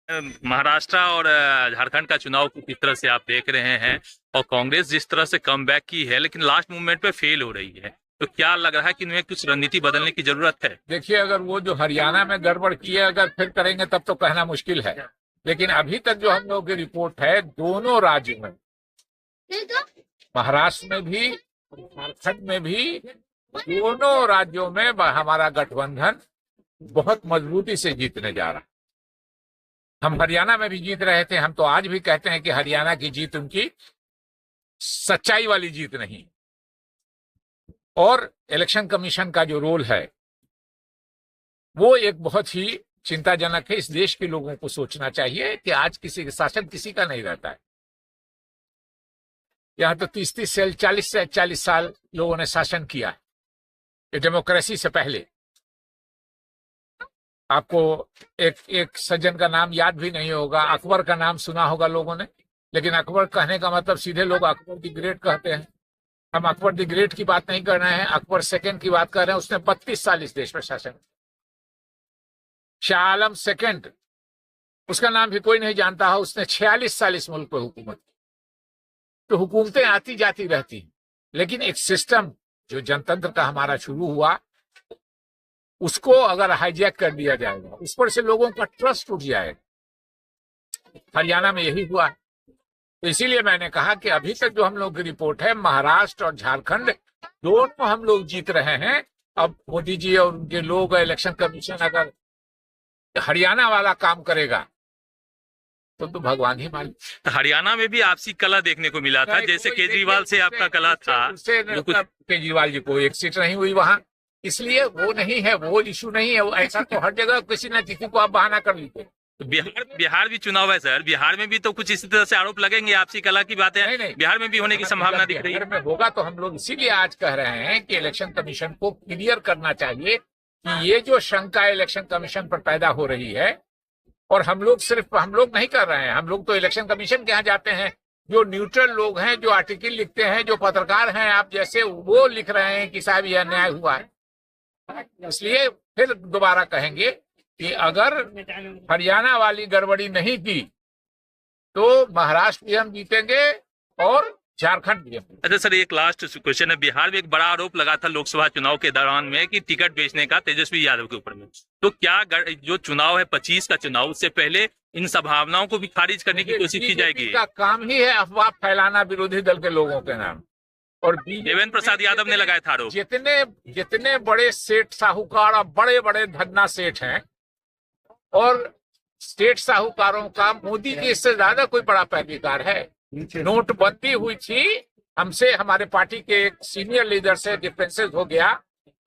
महाराष्ट्र और झारखंड का चुनाव को किस तरह से आप देख रहे हैं, और कांग्रेस जिस तरह से कमबैक की है लेकिन लास्ट मोमेंट पे फेल हो रही है, तो क्या लग रहा है कि इन्हें कुछ रणनीति बदलने की जरूरत है? देखिए, अगर वो जो हरियाणा में गड़बड़ की है अगर फिर करेंगे तब तो कहना मुश्किल है, लेकिन अभी तक जो हम लोगों की रिपोर्ट है दोनों राज्यों में, महाराष्ट्र में भी झारखंड में भी, दोनों राज्यों में हमारा गठबंधन बहुत मजबूती से जीतने जा रहा है। हम हरियाणा में भी जीत रहे थे, हम तो आज भी कहते हैं कि हरियाणा की जीत उनकी सच्चाई वाली जीत नहीं। और इलेक्शन कमीशन का जो रोल है वो एक बहुत ही चिंताजनक है। इस देश के लोगों को सोचना चाहिए कि आज किसी का शासन किसी का नहीं रहता है। यहां तो 30-30 से 40 साल लोगों ने शासन किया है, ये डेमोक्रेसी से पहले। आपको एक सज्जन का नाम याद भी नहीं होगा, अकबर का नाम सुना होगा लोगों ने, लेकिन अकबर कहने का मतलब सीधे लोग अकबर द ग्रेट कहते हैं। हम अकबर द ग्रेट की बात नहीं कर रहे हैं, अकबर सेकंड की बात कर रहे हैं। उसने 32 साल इस देश में शासन। शाह आलम सेकंड, उसका नाम भी कोई नहीं जानता है, उसने 46 साल इस मुल्क पर हुकूमत की। तो हुकूमतें आती जाती रहती हैं, लेकिन एक सिस्टम जो जनतंत्र का हमारा शुरू हुआ उसको अगर हाईजैक कर दिया जाएगा, उस पर से लोगों का ट्रस्ट उठ जाएगा। हरियाणा में यही हुआ है। तो इसीलिए मैंने कहा कि अभी तक जो हम लोग की रिपोर्ट है, महाराष्ट्र और झारखंड दोनों हम लोग जीत रहे हैं। अब मोदी जी और उनके लोग, इलेक्शन कमीशन अगर हरियाणा वाला काम करेगा तो भगवान ही मालिक। हरियाणा में भी आपसी कला देखने को मिला था, जैसे केजरीवाल से आपका कला था। केजरीवाल जी को एक सीट नहीं हुई वहां, इसलिए वो नहीं है, वो इशू नहीं है। वो ऐसा तो हर जगह किसी न किसी को आप बहाना कर लीजिए। तो बिहार भी चुनाव है सर, बिहार में भी तो कुछ इसी तरह से आरोप लगेंगे। आपसी कला की बातें नहीं, बिहार में भी होने की संभावना दिख रही है। बिहार में होगा तो हम लोग इसीलिए आज कह रहे हैं कि इलेक्शन कमीशन को क्लियर करना चाहिए कि ये जो शंका इलेक्शन कमीशन पर पैदा हो रही है, और हम लोग नहीं कर रहे हैं, हम लोग तो इलेक्शन कमीशन के यहाँ जाते हैं, जो न्यूट्रल लोग हैं, जो आर्टिकल लिखते हैं, जो पत्रकार हैं आप जैसे, वो लिख रहे हैं कि साहब यह अन्याय हुआ है। इसलिए फिर दोबारा कहेंगे कि अगर हरियाणा वाली गड़बड़ी नहीं की तो महाराष्ट्र भी हम जीतेंगे और झारखंड भी। अच्छा सर, एक लास्ट क्वेश्चन है। बिहार में एक बड़ा आरोप लगा था लोकसभा चुनाव के दौरान में कि टिकट बेचने का तेजस्वी यादव के ऊपर में, तो क्या जो चुनाव है 25 का चुनाव, उससे पहले इन संभावनाओं को भी खारिज करने की कोशिश की जाएगी? का काम ही है अफवाह फैलाना विरोधी दल के लोगों के नाम। और देवेंद्र प्रसाद यादव ने लगाया था आरोप। जितने बड़े सेठ साहूकार और बड़े बड़े धन्ना सेठ हैं, और स्टेट साहूकारों का मोदी जी इससे ज्यादा कोई बड़ा पैरवीकार है। नोटबंदी हुई थी, हमसे हमारे पार्टी के एक सीनियर लीडर से डिफरेंसेस हो गया।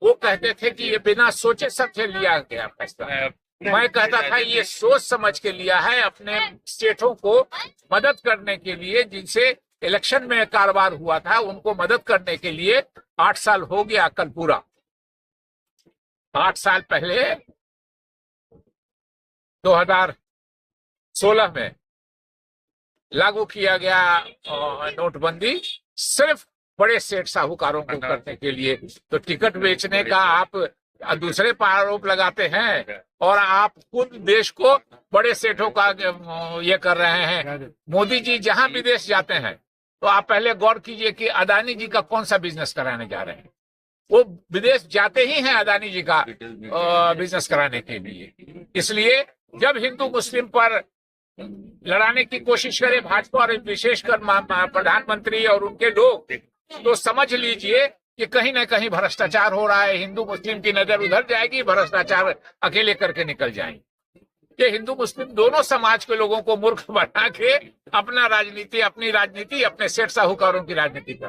वो कहते थे कि ये बिना सोचे समझे लिया गया फैसला। मैं कहता था ये सोच समझ के लिया है, अपने स्टेटों को मदद करने के लिए, जिनसे इलेक्शन में कारोबार हुआ था उनको मदद करने के लिए। 8 साल हो गया कल पूरा। 8 साल पहले 2016 में लागू किया गया नोटबंदी, सिर्फ बड़े सेठ साहूकारों को करने के लिए। तो टिकट बेचने का आप दूसरे पर आरोप लगाते हैं और आप खुद देश को बड़े सेठों का ये कर रहे हैं। मोदी जी जहां विदेश जाते हैं तो आप पहले गौर कीजिए कि अदानी जी का कौन सा बिजनेस कराने जा रहे हैं। वो विदेश जाते ही हैं अदानी जी का बिजनेस कराने के लिए। इसलिए जब हिंदू मुस्लिम पर लड़ाने की कोशिश करे भाजपा और विशेषकर प्रधानमंत्री और उनके लोग, तो समझ लीजिए कि कहीं ना कहीं भ्रष्टाचार हो रहा है। हिंदू मुस्लिम की नजर उधर जाएगी, भ्रष्टाचार अकेले करके निकल जाएंगे। ये हिंदू मुस्लिम दोनों समाज के लोगों को मूर्ख बना के अपनी राजनीति, अपने सेठ साहूकारों की राजनीति कर